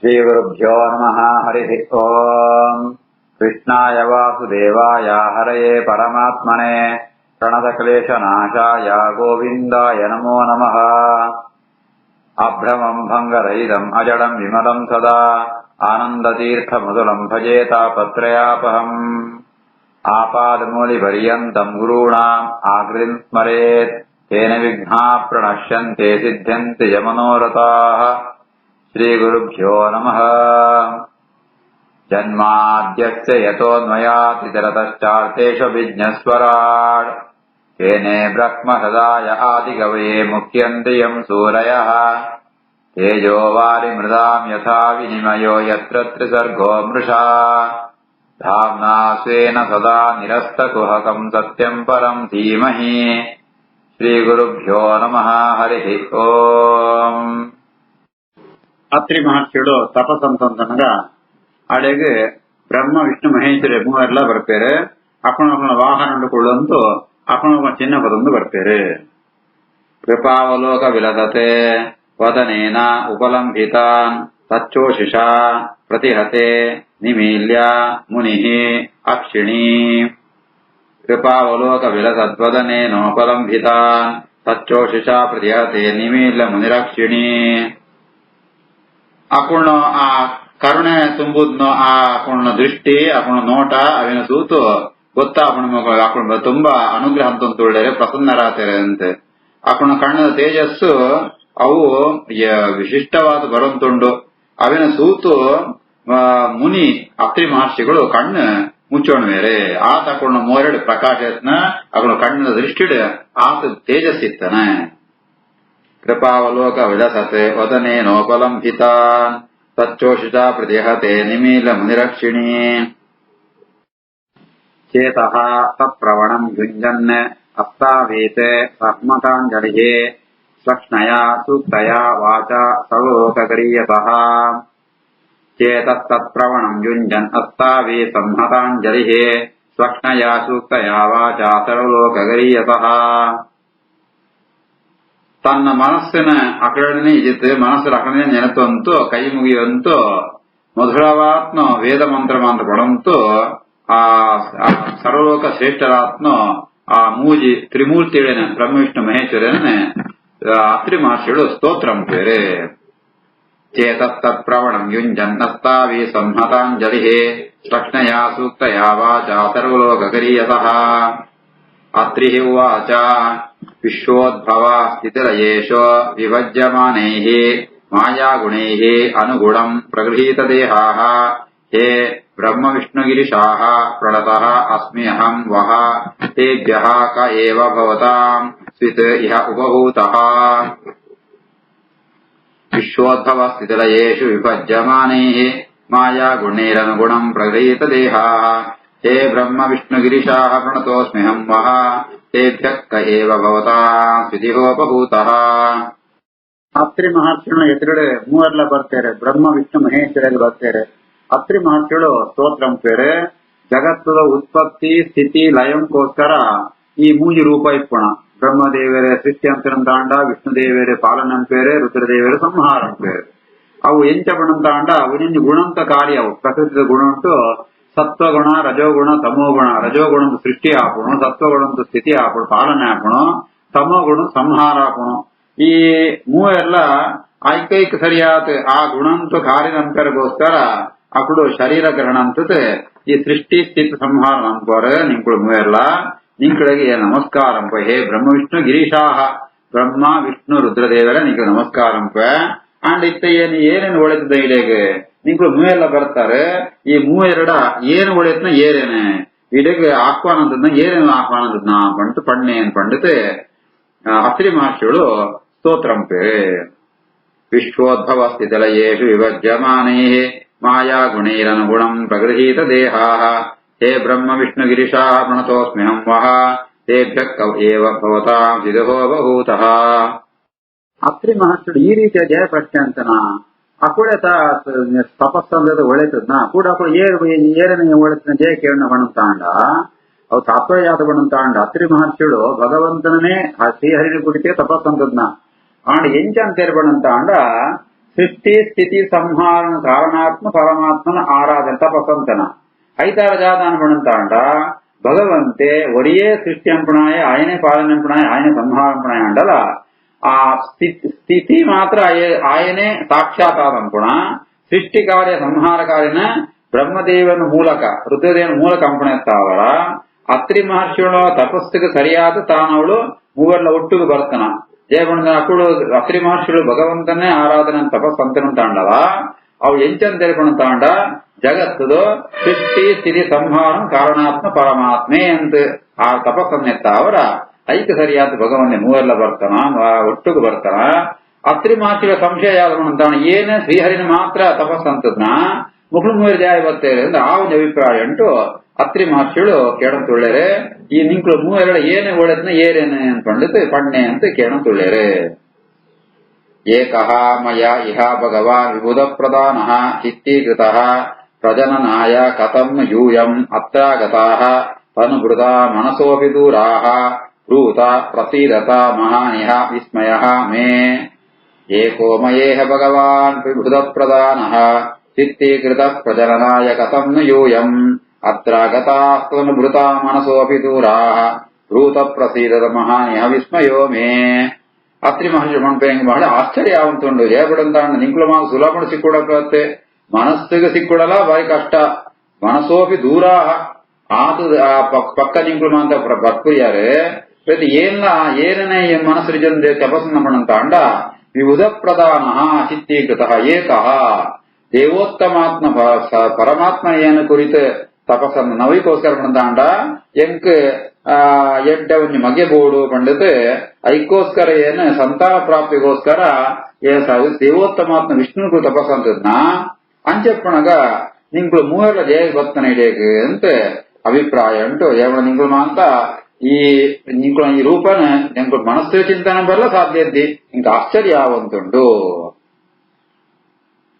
श्रीगुरुभ्यो नमः। हरिः ओम्। कृष्णाय वासुदेवाय हरये परमात्मने प्रणतक्लेशनाशाय गोविन्दाय नमो नमः। अभ्रमम् भङ्गरहितम् अजडम् विमलम् सदा आनन्दतीर्थमधुरम् भजे तापत्रयापहम्। आपादमूलिपर्यन्तम् गुरूणाम् आकृतिम् स्मरेत् तेन विघ्नाः प्रणश्यन्ते सिद्ध्यन्ति च मनोरथाः। श्रीगुरुभ्यो नमः। जन्माद्यस्य यतोऽन्वयातितरतश्चार्थेषु विज्ञस्वराट् तेने ब्रह्महृदाय आदिकवये मुह्यन्ति यम् सूरयः। तेजो वारिमृदाम् यथा विनिमयो यत्र त्रिसर्गो मृषा धाम्ना स्वेन सदा निरस्तकुहकम् सत्यम् परम् धीमहि। श्रीगुरुभ्यो नमः। हरिः ओम्. ಅತ್ರಿ ಮಹರ್ಷಿಗಳು ತಪಸ್ಸಂತಂದನಗ ಅಡೆಗೆ ಬ್ರಹ್ಮ ವಿಷ್ಣು ಮಹೇಶ್ವರ ಮೂವರೆಲ್ಲ ಬರ್ತಾರೆ. ಅಪ್ಪನ ವಾಹನ ಕೊಳ್ಳಂತೂ ಅಪ್ಪನ ಚಿನ್ನ ಪದೊಂದು ಬರ್ತಾರೆ. ಕೃಪಾವಲೋಕ ವಿಲದತೆ ವದನೇನ ಉಪಲಂಭಿತಾನ್ ತಚ್ಚೋಷಿಷ ಪ್ರತಿಹತೆ ನಿಮೀಲ್ಯ ಮುನಿ ಅಕ್ಷಿಣಿ. ಕೃಪಾವಲೋಕ ವಿಲಸದ್ವದನೇನೋಪಲಂಭಿತಾನ್ ತಚ್ಚೋಷಿಷ ಪ್ರತಿಹತೆ ನಿಮೀಲ್ಯ ಮುನಿರಕ್ಷಿಣಿ. ಅಪೂರ್ಣ ಆ ಕರುಣೆ ತುಂಬುದ್ನೋ ಆ ಅಪೂರ್ಣ ದೃಷ್ಟಿ ಅಪೂರ್ಣ ನೋಟ ಅವಿನ ಸೂತು ಗೊತ್ತಾ ಅಪೂರ್ಣ ತುಂಬಾ ಅನುಗ್ರಹ ಅಂತ ಒಳ್ಳೆ ಪ್ರಸನ್ನರಾತಾರೆ ಅಂತೆ. ಅಪೂರ್ಣ ಕಣ್ಣದ ತೇಜಸ್ಸು ಅವು ವಿಶಿಷ್ಟವಾದ ಬರುವಂತುಂಡು. ಅವಿನ ಸೂತು ಮುನಿ ಅತ್ರಿ ಮಹರ್ಷಿಗಳು ಕಣ್ಣು ಮುಚ್ಚೋಣ ಬೇರೆ ಆತ ಅಪೂರ್ಣ ಮೋರೆಡು ಪ್ರಕಾಶನ ಅಪೂರ್ಣ ಕಣ್ಣದ ದೃಷ್ಟಿಡು ಆತ ತೇಜಸ್ಸಿತ್ತಾನೆ. ಕೃಪಾವಲೋಕ ವಿಲಸತೆ ವದನೇನೋಪಲಂಭಿತಾನ್ ತಚ್ಚೋಷಿಷ ಪ್ರತಿಹತೆ ನಿಮೀಲ ಮುನಿರಕ್ಷಿಣಿ. ಚೇತಃ ತತ್ಪ್ರವಣಂ ಯುಂಜನ್ ಅಸ್ತಾವೀತೆ ಸಹ್ಮತಾಂಜಲಿಃ ಸ್ವಕ್ಷ್ಣಯಾ ಸೂಕ್ತಯಾ ವಾಚಾ ಸರ್ವಲೋಕಗರೀಯತಃ. ಚೇತಸ್ತತ್ಪ್ರವಣಂ ಯುಂಜನ್ ಅಸ್ತಾವೀ ಸಂಹತಾಂಜಲಿಃ ಸ್ವಕ್ಷ್ಣಯಾ ಸೂಕ್ತಯಾ ವಾಚಾ ಸರ್ವಲೋಕಗರೀಯತಃ. ತನ್ನ ಮನಸ್ಸಿನ ಅಕಳನೆ ಇದಿತ್ತು ಮನಸ್ಸಿನ ಅಕಳನೆ ನೆನಪಂತೂ ಕೈ ಮುಗಿಯುವಂತೂ ಮಧುರವಾತ್ಮ ವೇದ ಮಂತ್ರ ಮಂತ್ರ ಕೊಡಂತೂ ಆ ಸರ್ವಲೋಕ ಶ್ರೇಷ್ಠರಾತ್ಮ ಆ ಮೂಜಿ ತ್ರಿಮೂರ್ತಿಗಳೇನ ಬ್ರಹ್ಮ ವಿಷ್ಣು ಮಹೇಶ್ವರನೇ ಅತ್ರಿ ಮಹರ್ಷಿಗಳು ಸ್ತೋತ್ರಂ ಬೇರೆ. ಚೇತಸ್ತತ್ಪ್ರವಣಂ ಯುಂಜನ್ನಸ್ತಾವಿ ಸಂಹತಾಂಜಲಿಃ ಸ್ವಕ್ಷ್ಣಯಾ ಸೂಕ್ತಯಾ ವಾಚಾ ಸರ್ವಲೋಕಗರೀಯತಃ. ಅತ್ರಿಃ ಉವಾಚ ವಿಶ್ವೋದ್ಭವ ಸ್ಥಿತಿಲಯೇಷು ವಿಭಜ್ಯಮಾನೈಃ ಮಾಯಾಗುಣೈಃ ಅನುಗುಣಂ ಪ್ರಗೃಹೀತದೇಹಾಃ. ಹೇ ಬ್ರಹ್ಮ ವಿಷ್ಣುಗಿರಿಶಾಃ ಪ್ರಣತಃ ಅಸ್ಮಿ ಅಹಂ ವಃ ತೇಭ್ಯಃ ಕ ಏವ ಭವತಾಂ ಸ್ವಿತ್ ಇಹ ಉಪಹೂತಃ. ವಿಶ್ವೋದ್ಭವ ಸ್ಥಿತಿಲಯೇಷು ವಿಭಜ್ಯಮಾನೈಃ ಮಾಯಾಗುಣೈರನುಗುಣಂ ಪ್ರಗೃಹೀತದೇಹಾಃ. ಹೇ ಬ್ರಹ್ಮ ವಿಷ್ಣುಗಿರಿಶಾಃ ಪ್ರಣತೋಸ್ಮ್ಯಹಂ ವಃ ತೇಭ್ಯಃ ಕ ಏವ ಭವತಾಂ ಸ್ವಿತಿಹೋಪಹೂತಃ. ಅತ್ರಿ ಮಹರ್ಷಿಗಳು ಎದುರುಗಡೆ ಮೂವರೆಲ್ಲ ಬರ್ತಾರೆ. ಬ್ರಹ್ಮ ವಿಷ್ಣು ಮಹೇಶ್ವರಲ್ಲಿ ಬರ್ತಾರೆ. ಅತ್ರಿ ಮಹರ್ಷಿಗಳು ಸ್ತೋತ್ರಂ ಪೇರೆ ಜಗತ್ತದ ಉತ್ಪತ್ತಿ ಸ್ಥಿತಿ ಲಯಂಕೋಸ್ಕರ ಈ ಮೂಜಿ ರೂಪ ಇಪ್ಪಣ. ಬ್ರಹ್ಮದೇವರೇ ಸೃಷ್ಟಿ ಅಂತರಂತಾಂಡ, ವಿಷ್ಣುದೇವರೇ ಪಾಲನಂಪೇರೆ, ರುದ್ರದೇವರೇ ಸಂಹಾರಂಪೇರೆ. ಅವು ಎಂಚಪಣಂತಾಂಡ ಅವನಿಂದ ಗುಣಂತ ಕಾರ್ಯ ಅವು ಪ್ರಕೃತಿದ ಗುಣ ಉಂಟು. ಸತ್ವಗುಣ ರಜೋಗುಣ ತಮೋಗುಣ. ರಜೋಗುಣ ಸೃಷ್ಟಿ ಆಪುಣು, ಸತ್ವಗುಣ ಸ್ಥಿತಿ ಆಪುಣು ಪಾಲನೆ ಆಪುಣು, ತಮೋಗುಣ ಸಂಹಾರ ಆಪುಣು. ಈ ಮೂವೆಲ್ಲ ಐಕೈಕ ಸರಿಯಾದ ಆ ಗುಣಂತು ಕಾರ್ಯನಂಪರಿಗೋಸ್ಕರ ಅప్పుడు ಶರೀರ ಗ್ರಹಣ ಅಂತತೆ ಈ ಸೃಷ್ಟಿ ಸ್ಥಿತಿ ಸಂಹಾರ ನಂಪರ ನಿಂಕುಳು ಮೂವೆಲ್ಲ ನಿಂಕಳಿಗೆ ನಮಸ್ಕಾರಂಪ. ಹೇ ಬ್ರಹ್ಮ ವಿಷ್ಣು ಗಿರೀಶಾಹ ಬ್ರಹ್ಮ ವಿಷ್ಣು ರುದ್ರದೇವರ ನಿಂಗೆ ನಮಸ್ಕಾರಂಪ. ಅಂಡ್ ಇತ್ತ ಏನೇನು ಒಳ್ಳೆದ ಇಡೆಗೆ ನಿಂಕಳು ಮೂವೆಲ್ಲ ಬರ್ತಾರೆ. ಈ ಮೂವೆರಡ ಏನು ಒಳ್ಳೆತ್ನ ಏರೇನೆ ಇಡೆಗೆ ಆಹ್ವಾನದನ್ನ ಏನೇನು ಆಹ್ವಾನದನ್ನ ಪಂಡು ಪಣ್ಣೇನ್ ಪಂಡಿತೆ ಅತ್ರಿ ಮಹರ್ಷಿಗಳು ಸ್ತೋತ್ರಂಪೆ. ವಿಶ್ವೋದ್ಭವ ಸ್ಥಿತಿಲಯೇಷು ವಿಭಜ್ಯಮಾನೈಃ ಮಾಯಾಗುಣೈರನುಗುಣಂ ಪ್ರಗೃಹೀತದೇಹಾಃ. ಹೇ ಬ್ರಹ್ಮ ವಿಷ್ಣುಗಿರಿಶಾಃ ಪ್ರಣತೋಸ್ಮ್ಯಹಂ ವಃ ತೇಭ್ಯಃ ಕ ಏವ ಭವತಾಂ ಸ್ವಿತಿಹೋಪಹೂತಃ. ಅತ್ರಿ ಮಹರ್ಷಿಗಳು ಈ ರೀತಿಯ ಜಯ ಪ್ರತ್ಯಂತನ ಅಕೂಡೆ ತಪಸ್ಸಂದದ ಒಳ್ಳೆತದ್ನ ಕೂಡ ಏರನೇ ಒಳ್ಳೆತನ ಜಯ ಕೇಳನ ಬಣಂತಾಂಡ ಅವು ತಾತ್ವಯಾದ ಬಣಂತಾಂಡ ಅತ್ರಿ ಮಹರ್ಷಿಗಳು ಭಗವಂತನೇ ಶ್ರೀಹರಿನ ಕುರಿತೇ ತಪಸ್ಸಂದದ್ನ ಆಂಡ ಎಂಚ ಅಂತೇರ್ಬಣಂತಾಂಡ ಸೃಷ್ಟಿ ಸ್ಥಿತಿ ಸಂಹಾರನ ಕಾರಣಾತ್ಮ పరమాత్మన ఆరాధన తపస్సంతన అయితే రాజాదాన పడంతాండ భగవంతే ఒడియే సృష్టి అంపణాయ ఆయనే పాలనంపణాయ ఆయన సంహారంపణాయ అండల ఆ స్థితి మాత్ర ఆయనే సాక్షాత్కారంపణ ಸೃಷ್ಟಿ ಕಾರ್ಯ ಸಂಹಾರ ಕಾರ್ಯನ ಬ್ರಹ್ಮದೇವನ ಮೂಲಕ ರುದ್ರದೇವನ ಮೂಲಕ ಅಂಪಣೆತ್ತಾವರ ಅತ್ರಿ ಮಹರ್ಷಿಗಳ ತಪಸ್ಸಿಗೆ ಸರಿಯಾದ ತಾನವಳು ಮೂವರ್ಲ ಒಟ್ಟಿಗೆ ಬರ್ತನ ಜಯಬಣ್ಣ ಅಕ್ಕಳು ಅತ್ರಿ ಮಹರ್ಷಿಗಳು ಭಗವಂತನೇ ಆರಾಧನೆ ತಪಸ್ಸು ಅಂತಂತಾಂಡವ ಅವು ಎಂಚಂತ ತಿಳ್ಕೊಂತಾಂಡ ಜಗತ್ತದು ಸೃಷ್ಟಿ ಸ್ಥಿತಿ ಸಂಹಾರ ಕಾರಣಾತ್ಮ ಪರಮಾತ್ಮೆ ಅಂತ ಆ ತಪಸ್ಸನ್ನೆತ್ತಾವರ ಐಕ್ಯ ಸರಿಯಾದ ಭಗವಂತ ಮೂವರ್ಲ ಬರ್ತಾನ ಒಟ್ಟಿಗೆ ಬರ್ತಾನ ಅತ್ರಿ ಮಹರ್ಷಿಗಳ ಸಂಶಯ ಯಾವ್ದು ಏನೇ ಶ್ರೀಹರಿನ ಮಾತ್ರ ತಪಸ್ಸಂತದ್ನ ಮುಖ್ಳು ಮೂವರು ಜಾಯ ಬರ್ತೇವೆ ಅಂದ್ರೆ ಆ ಒಂದು ಅಭಿಪ್ರಾಯ ಉಂಟು ಅತ್ರಿ ಮಹರ್ಷಿಗಳು ಕೇಳಂತುಳ್ಳೇರೆ ಈ ನಿಂಕ್ಳು ಮೂವರೆಲ್ಲ ಏನೇ ಒಳ್ಳೆದ್ನ ಏನೇನೆ ಅನ್ಕೊಂಡಿದ್ದು ಪಣ್ಣೆ ಅಂತ ಕೇಳಂತುಳ್ಳೇರೆ ಏಕಃ ಮಯ ಇಹ ಭಗವಾನ್ ವಿಬುಧ ಪ್ರಧಾನಃ ಚಿತ್ತೀಕೃತಃ ಪ್ರಜನನಾಯ ಕಥಂ ಯೂಯಂ ಅತ್ರಾಗತಾಃ ತನುಭೃತ ಮನಸೋಪಿ ದೂರಾಃ ಬ್ರೂತ ಪ್ರಸೀದತ ಮಹಾನಿಹ ವಿಸ್ಮಯಃ ಮೇ ಏಕೋ ಮಯೇಹ ಭಗವಾನ್ ವಿಬುಧ ಪ್ರಧಾನಃ ಚಿತ್ತೀಕೃತ ಪ್ರಜನನಾಯ ಕಥಂ ಯೂಯಂ ಅತ್ರಾಗತಾಸ್ತನುಭೃತ ಮನಸೋಪಿ ದೂರಾಃ ಬ್ರೂತ ಪ್ರಸೀದತ ಮಹಾನಿಹ ವಿಸ್ಮಯೋ ಮೇ ಅತ್ರಿ ಮಹರ್ಷಿ ಮಣ್ಪೇಂಗ್ ಬಹಳ ಆಶ್ಚರ್ಯ ಆವಂತುಂಡು ಜಯಪಡಂತ ನಿಂಕ್ಳು ಮಾತು ಸುಲಭ ಸಿಕ್ಕೊಡಕ್ಕೆ ಮನಸ್ಸಿಗೆ ಸಿಕ್ಕೊಡಲ್ಲ ಬಾರಿ ಕಷ್ಟ ಮನಸೋಪಿ ದೂರಾಹ ಆತು ಪಕ್ಕ ನಿಂಕ್ಳು ಮಾತ ಬರ್ಪುರ್ಯಾರೆ ಪ್ರತಿ ಏನೇ ಮನಸ್ಸು ಜನ ತಪಸ್ಸನ್ನ ಮಾಡಂತ ಅಂಡ ವಿಬುಧ ಪ್ರಧಾನ ಚಿತ್ತೀಕೃತ ಏಕಃ ದೇವೋತ್ತಮಾತ್ಮ ಪರಮಾತ್ಮ ಏನು ಕುರಿತ ತಪಸ್ಸನ್ನು ನವೈಕೋಸ್ಕರ ಮಾಡಂತ ಎಂಕ್ ಎಡ್ಡ ಒಂದು ಮಗೆ ಬೋಡು ಪಂಡಿತ ಐಕೋಸ್ಕರ ಏನು ಸಂತಾನ ಪ್ರಾಪ್ತಿಗೋಸ್ಕರ ದೇವೋತ್ತಮಾತ್ಮ ವಿಷ್ಣು ತಪಸ್ಸಂತದ್ನ ಅಂಚಪ್ಪಣಗ ನಿಂಕ್ಳು ಮೂವರ ಜಯ ಭಕ್ತನ ಹಿಡಿಯಕ್ಕೆ ಅಂತ ಅಭಿಪ್ರಾಯ ಉಂಟು ಯಾವ ನಿಂಕ್ಳು ಅಂತ ಈ ನಿಂಕ್ಳು ಈ ರೂಪನ ನಿಂಕ್ಳು ಮನಸ್ಸು ಚಿಂತನೆ ಬರಲ್ಲ ಸಾಧ್ಯ ಇದ್ದಿ ಇಂಕ ಆಶ್ಚರ್ಯ ಆವಂತುಂಟು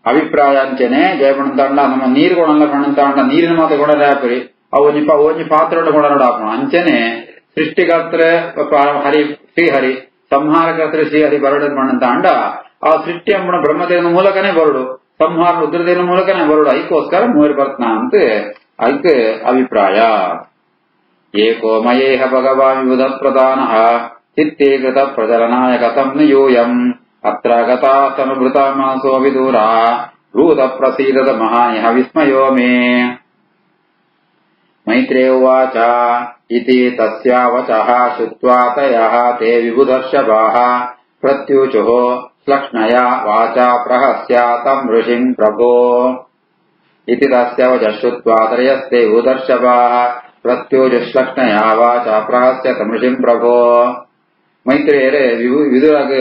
ಅಭಿಪ್ರಾಯ ಅಂಚನೆ ಜಯಪಣಂತಾಂಡ ನಮ್ಮ ನೀರು ಕೊಡಲ್ಲ ಪಣಂತಾಂಡ ನೀರಿನ ಮಾತು ಕೊಡಲ್ಲ ಹಾಕರಿ ಅವನಿ ಪಾತ್ರ ಕೊಡೋಣ ಅಂಚನೆ ಸೃಷ್ಟಿಕರ್ತರ ಹರಿ ಶ್ರೀಹರಿ ಸಂಹಾರಕರ್ತರ ಶ್ರೀಹರಿ ಬರಡದ್ ಪಣಂತಾಂಡ ಆ ಸೃಷ್ಟಿ ಅಂಬಣ ಬ್ರಹ್ಮದೇವನ ಮೂಲಕನೇ ಬರಡು ಸಂಹಾರ ರುದ್ರದೇವನ ಮೂಲಕನೇ ಬರಡು ಐಕೋಸ್ಕರ ಮೂವರು ಬರ್ತನ ಅಂತ ಐಕ್ ಅಭಿಪ್ರಾಯ ಏಕೋ ಮಯೇಹ ಭಗವಾನ್ ವಿಬುಧ ಪ್ರಧಾನಃ ಚಿತ್ತೀಕೃತ ಪ್ರಜನನಾಯ ಕಥಂ ಯೂಯಂ ಅತ್ರಾಗತಾಸ್ತನುಭೃತ ಮನಸೋಪಿ ದೂರಾಃ ಬ್ರೂತ ಪ್ರಸೀದತ ಮಹಾನಿಹ ವಿಸ್ಮಯೋ ಮೇ ಮೈತ್ರೇಯ ಉವಾಚ ಇತಿ ತಸ್ಯಾವಚಃ ಶ್ರುತ್ವಾ ತಯಃ ತೇ ವಿಬುಧರ್ಷಭಾಃ ಪ್ರತ್ಯೂಚುಃ ಶ್ಲಕ್ಷ್ಣಯಾ ವಾಚಾ ಪ್ರಹಸ್ಯ ತಂ ಋಷಿಂ ಪ್ರಭೋ ಇತಿ ತಸ್ಯಾವಚಃ ಶ್ರುತ್ವಾ ತ್ರಯಸ್ತೆ ವಿಬುಧರ್ಷಭಾಃ ಪ್ರತ್ಯೂಚುಃ ಶ್ಲಕ್ಷ್ಣಯಾ ವಾಚಾ ಪ್ರಹಸ್ಯ ತಂ ಋಷಿಂ ಪ್ರಭೋ ಮೈತ್ರೇಯರೇ ವಿದುರಾಗ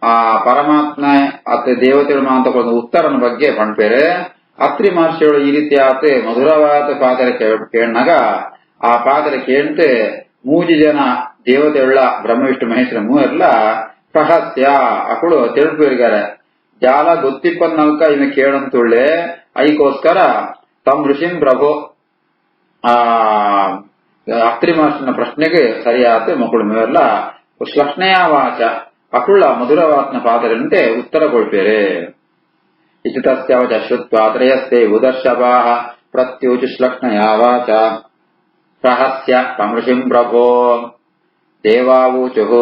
ಆ ಪರಮಾತ್ಮ ಅತ್ತ ದೇವತೆಗಳು ಅಂತ ಉತ್ತರನ ಬಗ್ಗೆ ಪಣ್ಪೇರೆ ಅತ್ರಿ ಮಹರ್ಷಿಗಳು ಈ ರೀತಿ ಆತ ಮಧುರವಾದ ಪಾತ್ರ ಕೇಳಿನಾಗ ಆ ಪಾತ್ರ ಕೇಳ್ತೆ ಮೂಜಿ ಜನ ದೇವತೆಗಳ ಬ್ರಹ್ಮ ವಿಷ್ಣು ಮಹೇಶ್ವರ ಮೂವರ್ಲ ಪ್ರಹಸ್ಯ ಅಕ್ಕಳು ತಿಳ್ಪಿರ್ಗಾರೆ ಜಾಲ ಗೊತ್ತಿಪ್ಪನ್ನಲ್ಕ ಇನ್ನು ಕೇಳಂತುಳ್ಳೆ ಐಕೋಸ್ಕರ ತಮ್ ಋಷಿಂ ಪ್ರಭು ಆ ಅತ್ರಿ ಮಹರ್ಷಿನ ಪ್ರಶ್ನೆಗೆ ಸರಿಯಾದ ಮಕ್ಕಳು ಮೂವರ್ಲ ಶ್ಲಕ್ಷ್ಣೆಯ ವಾಚ ಅಕುಳ್ಳ ಮಧುರವಾತ್ನ ಪಾದರಂತೆ ಉತ್ತರ ಕೊಳ್ಪೇರೆ ಇಷ್ಟಸ್ಯಾವಚ ಶ್ರುತ್ವಾ ತ್ರಯಸ್ತೆ ಉದರ್ಶಭಾಃ ಪ್ರತ್ಯೂಚು ಶ್ಲಕ್ಷ್ಣಯಾ ವಾಚ ಪ್ರಹಸ್ಯ ತಂ ಋಷಿಂ ಪ್ರಭೋ ದೇವಾವೂಚುಃ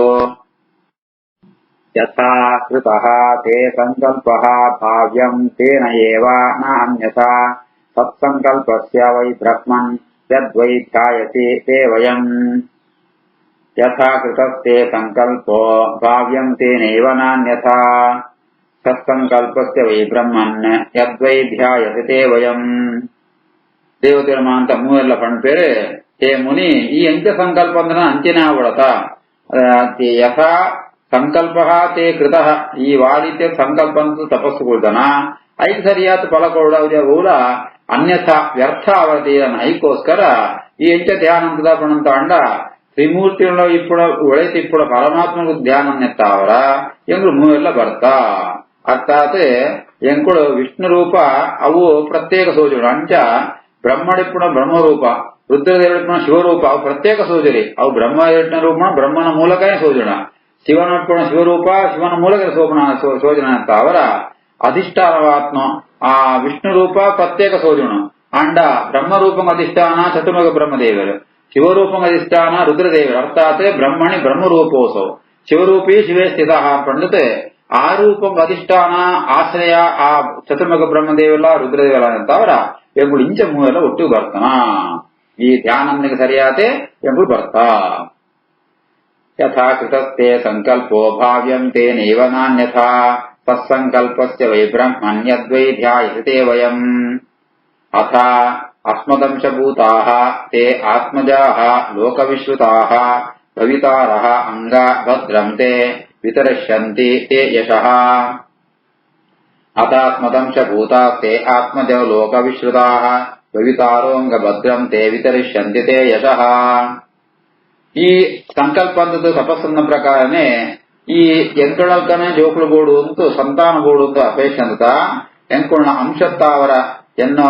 ಯಥಾ ಕೃತಃ ತೇ ಸಂಕಲ್ಪಃ ಭಾವ್ಯಂ ತೇನ ಏವ ನ ಅನ್ಯಥಾ ತತ್ಸಂಕಲ್ಪಸ್ಯ ವೈ ಬ್ರಹ್ಮನ್ ಯದ್ವೈ ಧ್ಯಾಯತೆ ತೇ ವಯಂ ಯಥಾ ಕೃತಸ್ತೆ ಸಂಕಲ್ಪೋ ಭಾವ್ಯಂ ತೇನೈವ ನಾನ್ಯಥಾ ಸತ್ಸಂಕಲ್ಪಸ್ಯ ವೈ ಬ್ರಹ್ಮನ್ ಯದ್ವೈ ಧ್ಯಾಯತೆ ತೇ ವಯಂ ದೇವತೆಗಳ ಅಂತ ಮೂವೆಲ್ಲ ಪಣ್ಪೇರೆ ಹೇ ಮುನಿ ಈ ಅಂಚ ಸಂಕಲ್ಪ ಅಂದ್ರೆ ಅಂಚನೆ ಆಗ್ಬಿಡತ ಯಥಾ ಸಂಕಲ್ಪ ತೇ ಕೃತ ಈ ವಾಡಿತೆ ಸಂಕಲ್ಪ ಅಂತ ತಪಸ್ಸುಗೊಳ್ತಾನ ಐದು ಸರಿಯಾದ ಫಲ ಕೊಡ ಅನ್ಯಥಾ ವ್ಯರ್ಥ ಅವಧೇಯನ ಐಕೋಸ್ಕರ ಈ ಎಂಚ ಧ್ಯಾನಂತದ ಪಣಂತ ಅಂಡ ತ್ರಿಮೂರ್ತಿಗಳ ಇಪ್ಪುಡ ಒಳೈತಿ ಇಪ್ಪುಡ ಪರಮಾತ್ಮಗೂ ಧ್ಯಾನ ನೆತ್ತಾವರ ಎಂಗಳು ಮೂವೆಲ್ಲ ಬರ್ತಾ ಅರ್ಥಾತ್ ಎಂಕುಳು ವಿಷ್ಣು ರೂಪ ಅವು ಪ್ರತ್ಯೇಕ ಸೋಜುಗಳು ಅಂಚ ಬ್ರಹ್ಮಡಿಪ್ಪುಣ ಬ್ರಹ್ಮರೂಪ ರುದ್ರದೇವಡಿಪ್ಪುಣ ಶಿವರೂಪ ಅವು ಪ್ರತ್ಯೇಕ ಸೋಜರಿ ಅವು ಬ್ರಹ್ಮ ರೂಪ ಬ್ರಹ್ಮನ ಮೂಲಕನೇ ಸೋಜುಣ ಶಿವನಡಿಪ್ಪುಣ ಶಿವರೂಪ ಶಿವನ ಮೂಲಕ ಸೋಜನ ಅಂತ ಅವರ అధిష్టానవాత్మ ఆ విష్ణు రూప ప్రత్యేక సోజును అండ బ్రహ్మరూపం అధిష్టాన చతుర్ముఖ బ్రహ్మదేవులు శివరూపం అధిష్టాన రుద్రదేవులు ಅರ್ಥಾತ್ ಬ್ರಹ್ಮಣಿ ಬ್ರಹ್ಮರೂಪೋಸೌ ಶಿವರೂಪಿ ಶಿವೇ ಸ್ಥಿತ ಪಂಡಿತೆ ಆ ರೂಪಂ ಅಧಿಷ್ಠಾನ ಆಶ್ರಯ ಆ ಚತುರ್ಮುಖ ಬ್ರಹ್ಮದೇವಲ್ಲ ರುದ್ರದೇವಲ್ಲ ಅಂತವರ ಎಂಬುದು ಇಂಚ ಮೂವೆಲ್ಲ ಒಟ್ಟು ಬರ್ತಾನ ಈ ಧ್ಯಾನಕ್ಕೆ ಸರಿಯಾತೆ ಎಂಬುದು ಬರ್ತಾ ಯಥಾ ಕೃತಸ್ತೆ ಸಂಕಲ್ಪೋ ಭಾವ್ಯಂ ತೇನೈವ ನಾನ್ಯಥಾ ತತ್ಸಂಕಲ್ಪಸ್ಯ ವೈ ಬ್ರಹ್ಮಣ್ಯದ್ವೈ ಧ್ಯಾಯತೆ ವಯಂ ಅಥ ಅಸ್ಮದಂಶಭೂತಾಃ ತೇ ಆತ್ಮಜಾಃ ಲೋಕವಿಶ್ರುತಾಃ ಭವಿತಾರಃ ಅಂಗ ಭದ್ರಂ ತೇ ವಿತರಿಷ್ಯಂತಿ ತೇ ಯಶಃ ಅತಾತ್ಮದಂಶಭೂತಾಸ್ತೆ ಆತ್ಮಜೋ ಲೋಕವಿಶ್ರುತಾಃ ಭವಿತಾರೋಂಗ ಭದ್ರಂ ತೇ ವಿತರಿಷ್ಯಂತಿ ತೇ ಯಶಃ. ಈ ಸಂಕಲ್ಪ ಅಂತದ್ದು ತಪಸ್ಸನ್ನ ಪ್ರಕಾರನೇ ಈ ಎಂಕಳಲ್ಕನೆ ಜೋಕುಳು ಗೋಡು ಅಂತೂ ಸಂತಾನ ಗೋಡು ಅಂತ ಅಪೇಕ್ಷೆ ಅಂತ ಎಂಕುಳ್ನ ಅಂಶತ್ತಾವರ ಎನ್ನೋ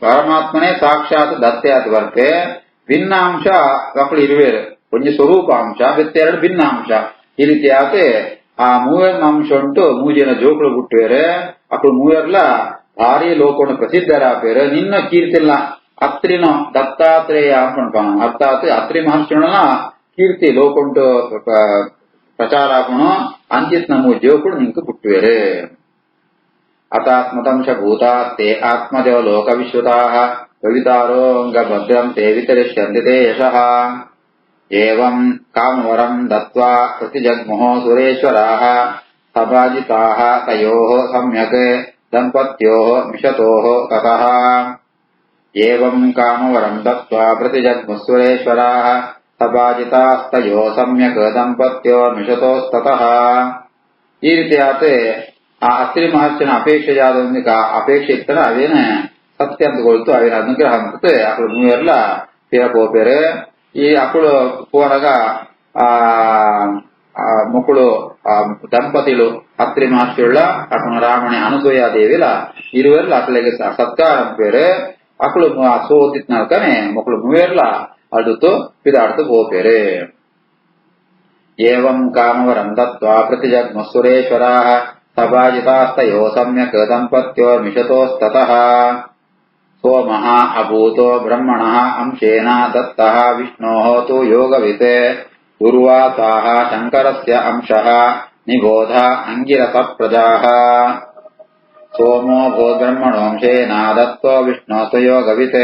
ಪರಮಾತ್ಮನೇ ಸಾಕ್ಷಾತ್ ದತ್ತೆಯಾದ ವರ್ತೆ ಭಿನ್ನಾಂಶ ಮಕ್ಕಳು ಇರುವೇರು ಒಂದು ಸ್ವರೂಪಾಂಶ ಬೆತ್ತೆರಡು ಭಿನ್ನಾಂಶ ಈ ರೀತಿ ಆತೆ ಆ ಮೂವರ್ನ ಅಂಶ ಉಂಟು ಮೂಜಿನ ಜೋಕುಳು ಬಿಟ್ಟುವೇರೆ ಅಕ್ಕಳು ಮೂವರ್ಲ ಭಾರಿ ಲೋಕವನ್ನು ಪ್ರಸಿದ್ಧರಾಪೇರು ನಿನ್ನ ಕೀರ್ತಿಲ್ಲ ಅತ್ರಿನ ದತ್ತಾತ್ರೇಯ ಅನ್ಕೊಂಡ್ಪಾನ ಅರ್ಥಾತ್ ಅತ್ರಿ ಮಹರ್ಷಿನ ಕೀರ್ತಿ ಲೋಕುಂಟು ಪ್ರಚಾರಾಪಣು ಅಂಚಿತ್ ನಮ್ಮ ಜೋಕುಳು ನಿಂಕು ಬಿಟ್ಟುವೇರೆ ಅತಾತ್ಮದಂಶ ಭೂತಾತ್ತೇ ಆತ್ಮದೇವ ಲೋಕವಿಶ್ರುತಾಃ ಭವಿತಾರೋಂಗ ಭದ್ರಂ ತೇ ವಿತರಿಷ್ಯಂತಿ ತೇ ಯಶಃ. ಏವಂ ಕಾಮವರಂ ದತ್ವಾ ಪ್ರತಿಜಗ್ಮುಃ ಸುರೇಶ್ವರಾಃ ಸಭಾಜಿತಾಃ ತಯೋಃ ಸಮ್ಯಕ್ ದಂಪತ್ಯೋಃ ಮಿಷತೋಃ ತತಃ. ಏವಂ ಕಾಮವರಂ ದತ್ವಾ ಪ್ರತಿಜಗ್ಮುಃ ಸುರೇಶ್ವರಾಃ ಸಭಾಜಿತಾಸ್ತಯೋಃ ಸಮ್ಯಕ್ ದಂಪತ್ಯೋರ್ಮಿಷತೋಸ್ತತಃ. ಈ ರೀತಿ ಆತೆ ಆ ಅತ್ರಿ ಮಹರ್ಷಿನ ಅಪೇಕ್ಷೆಯಾದ ಅಪೇಕ್ಷೆ ಇತ್ತಲ್ಲ ಅವೇನ ಸತ್ಯ ಅಂತಗೊಳ್ತು ಅವೇನ ಅನುಗ್ರಹ ಅಂತ ಅಕ್ಕಳು ಮೂವೆಲ್ಲ ತೀರಕೋಪೇರೆ ಈ ಅಕ್ಕಳು ಪೋರಗ ಆ ಮಕ್ಕಳು ದಂಪತಿಗಳು ಅತ್ರಿ ಮಹರ್ಷಿಯುಳ್ಳ ಅಕ್ಕನ ರಾಮಣಿ ಅನಸೂಯಾದೇವಿಲ ಇರುವೆಲ್ಲ ಅಕ್ಕಳಿಗೆ ಸತ್ಕಾರ ಅಂಪೇರೆ ಅಕ್ಕಳು ಸೋದಿತ್ನಲ್ಕನೆ ಮಕ್ಕಳು ಮೂವೆಲ್ಲ ಅಡುತ್ತು ಪಿದಾಡ್ತು ಹೋಪೇರೆ. ಏವಂ ಕಾಮವರಂ ದತ್ವಾ ಪ್ರತಿಜಗ್ಮುಃ ಸುರೇಶ್ವರಾಃ ಸಭಾಜಿತಾಸ್ತಯೋಃ ಸಮ್ಯಕ್ ದಂಪತ್ಯೋರ್ಮಿಷತೋಸ್ತತಃ. ಸೋಮಃ ಅಭೂತೋ ಬ್ರಹ್ಮಣಃ ಅಂಶೇನ ದತ್ತಃ ವಿಷ್ಣೋಃ ತು ಯೋಗವಿತ್ ಉರ್ವಾಸಾಃ ಶಂಕರಸ್ಯ ಅಂಶಃ ನಿಬೋಧ ಅಂಗಿರಸ ಪ್ರಜಾಃ. ಸೋಮೋ ಭೂದ್ಬ್ರಹ್ಮಣೋಂಶೇನ ದತ್ತೋ ವಿಷ್ಣೋಃ ತು ಯೋಗವಿತ್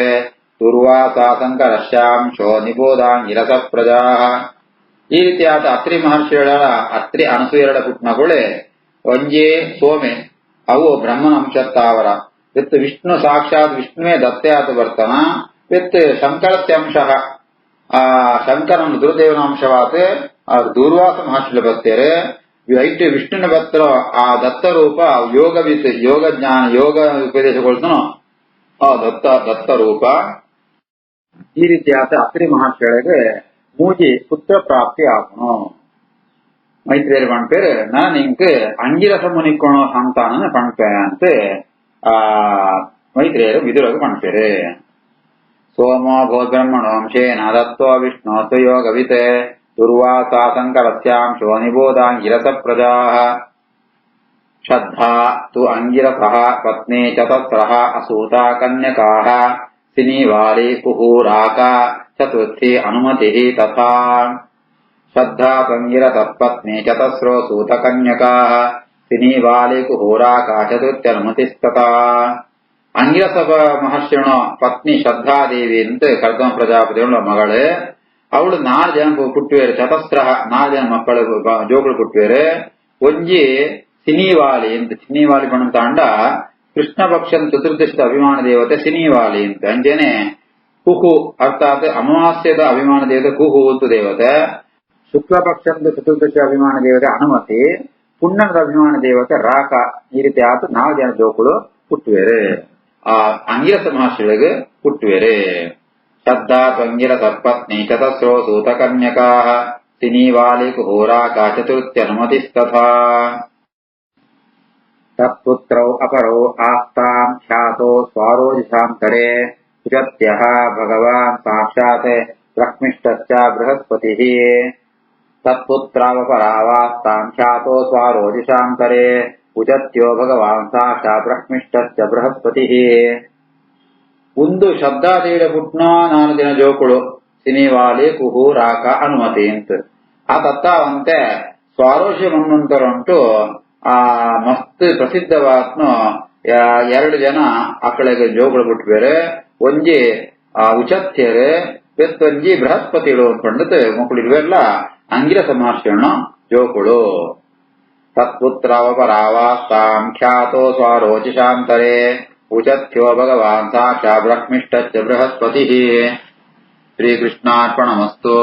ಉರ್ವಾಸಾ ಶಂಕರಸ್ಯಾಂಶೋ ನಿಬೋಧಾಂಗಿರಸ ಪ್ರಜಾಃ. ಈ ರೀತಿಯಾದ ಅತ್ರಿ ಮಹರ್ಷಿಗಳ ಅತ್ರಿ ಅನಸೂಯರ ಪುಟ್ನಗಳೇ ಒಂಜೇ ಸೋಮೆ ಅವು ಬ್ರಹ್ಮನ ಅಂಶತ್ತಾವರ ವಿತ್ ವಿಷ್ಣು ಸಾಕ್ಷಾತ್ ವಿಷ್ಣುವೇ ದತ್ತೆಯಾತ ಬರ್ತನ ವಿತ್ ಶಂಕರಸ್ಯ ಅಂಶ ಆ ಶಂಕರನ ದುರ್ದೇವನ ಅಂಶವಾತ ದೂರ್ವಾಸ ಮಹರ್ಷಿಗಳು ಬರ್ತೇರೆ ಐಟ್ ವಿಷ್ಣುನ ಬತ್ತರ ಆ ದತ್ತ ರೂಪ ಯೋಗವಿತ್ ಯೋಗ ಜ್ಞಾನ ಯೋಗ ಉಪದೇಶಗೊಳ್ತಾನೋ ಆ ದತ್ತ ರೂಪ. ಈ ರೀತಿಯಾದ ಅತ್ರಿ ಮಹರ್ಷಿಗಳಿಗೆ ಮೂಜಿ ಪುತ್ರ ಪ್ರಾಪ್ತಿ ಆಪನು ಮೈತ್ರಿಯರು ಪಣ್ಪೇರು ನಾನು ನಿಂಗೆ ಅಂಗಿರಸ ಮುನಿಕೋಣೋ ಸಂತಾನ ಪಣ್ಪೇರ ಅಂತ ಆ ಮೈತ್ರಿಯರು ವಿದುರಗ ಪಣ್ಪೇರು. ಸೋಮೋ ಭೂದ್ಬ್ರಹ್ಮಣೋಂಶೇನ ದತ್ತೋ ವಿಷ್ಣೋ ತು ಯೋಗವಿತ್ ದುರ್ವಾಸಾ ಶಂಕರಸ್ಯಾಂಶೋ ನಿಬೋಧಾಂಗಿರಸ ಪ್ರಜಾಃ. ಶ್ರದ್ಧಾ ತು ಅಂಗಿರಸಃ ಪತ್ನಿ ಚತಸ್ರಃ ಅಸೂತಾ ಕನ್ಯಕಾಃ ಸಿನಿವಾಲಿ ಕುಹೂರಾಕ ಚತುರ್ಥಿ ಅನುಮತಿಃ ತಥಾ. ಶ್ರದ್ಧಾ ಅಂಗಿರಸಃ ಪತ್ನಿ ಚತಸ್ರೋ ಸೂತ ಕನ್ಯಕಾಃ ಸಿನಿವಾಲಿ ಕುಹೂರಾಕ ಚತುರ್ಥ್ಯನುಮತಿಸ್ತಥಾ. ಅಂಗಿರಸ ಮಹರ್ಷಿನ ಪತ್ನಿ ಶ್ರದ್ಧಾದೇವಿ ಅಂತ ಕರ್ದಮ ಪ್ರಜಾಪತಿಗಳ ಮಗಳು ಅವಳು 4 ಜನ ಪುಟ್ಟುವೇರು ಚತಸ್ರ 4 ಜನ ಮಕ್ಕಳು ಜೋಗಳು ಪುಟ್ಟುವೇರು. ಒಂಜಿ ಸಿನಿವಾಲಿ ಅಂತ ಸಿನಿವಾಲಿ ಬಣ್ಣ ತಾಂಡ ಕೃಷ್ಣ ಪಕ್ಷದ ಚತುರ್ದಶದ ಅಭಿಮಾನ ದೇವತೆ ಸಿನಿವಾಲಿ ಅಂತ ಅಂಜೇನೆ ಕುಹು ಅರ್ಥಾತ್ ಅಮಾವಾಸ್ಯದ ಅಭಿಮಾನ ದೇವತೆ ಕುಹು ಅಂತ ದೇವತೆ. ಶುಕ್ಲ ಪಕ್ಷದ ಚತುರ್ದಶ ಅಭಿಮಾನ ದೇವತೆ ಹನುಮತಿ ಪುಣ್ಯದ ಅಭಿಮಾನ ದೇವತೆ ರಾಕ. ಈ ರೀತಿ ಆತ 4 ಜನ ಜೋಕುಳು ಪುಟ್ಟುವೇರೆ ಆ ಅಂಗಿರಸ ಮಹರ್ಷಿಗಳಿಗೆ ಪುಟ್ಟುವೇರೆ. ಶ್ರದ್ಧಾ ತ್ವಂಗಿರಸ ಪತ್ನಿ ಚತಸ್ರೋ ಸೂತ ಕನ್ಯಕಾಃ ಸಿನಿವಾಲಿ ಕುಹೂರಾಕ ಚತುರ್ಥ್ಯನುಮತಿಸ್ತಥಾ. ತತ್ಪುತ್ರೌ ಅಪರೌ ಆಸ್ತಾಂ ಖ್ಯಾತೋ ಸ್ವಾರೋಜಿಷಾಂತರೆ ಸುಜತ್ಯಃ ಭಗವಾನ್ ಸಾಕ್ಷಾತ್ ಬ್ರಹ್ಮಿಷ್ಠಶ್ಚ ಬೃಹಸ್ಪತಿಃ. ತತ್ಪುತ್ರಾವಪರಾವಾಸ್ತಾಂ ಖ್ಯಾತೋ ಸ್ವಾರೋಜಿಷಾಂತರೆ ಉಚತ್ಯೋ ಭಗವಾನ್ ಸಾಕ್ಷಾ ಬ್ರಹ್ಮಿಷ್ಟಶ್ಚ ಬೃಹಸ್ಪತಿ. ಒಂದು ಶಬ್ದಾದಿയുടെ പുಟ್ന 4 ದಿನ ಜೋಕುಳು ಸಿನಿವಾಲಿ ಕುಹು ರಾಕ ಅನುಮತಿ ಅಂತ ಆ ತತ್ತಾವಂತೆ ಸ್ವಾರೋಷ್ಯ ಮನ್ವಂತರುಂಟು ಆ ಮಸ್ತ್ ಪ್ರಸಿದ್ಧವಾತ್ನು 2 ಜನ ಅಕ್ಕಳಿಗೆ ಜೋಕುಳು ಬಿಟ್ಬೇರೆ ಒಂಜಿ ಉಚತ್ಯರೆ ಬೆತ್ತೊಂಜಿ ಬೃಹಸ್ಪತಿಗಳು ಅಂದ್ಕೊಂಡದ್ದು ಮಕ್ಕಳು ಇವೆಲ್ಲ ಅಂಗಿರಸ ಮಹರ್ಷಿಯನ್ನು ಜೋಕುಳು. ತತ್ಪುತ್ರಾವಪರಾವಾಸ್ತಾಂ ಖ್ಯಾತೋ ಸ್ವಾರೋಚಿಷಾಂತರೆ ಉಚತ್ಯೋ ಭಗವಾನ್ ಸಾಕ್ಷಾ ಬ್ರಹ್ಮಿಷ್ಟಶ್ಚ ಬೃಹಸ್ಪತಿ. ಶ್ರೀಕೃಷ್ಣಾರ್ಪಣಮಸ್ತು.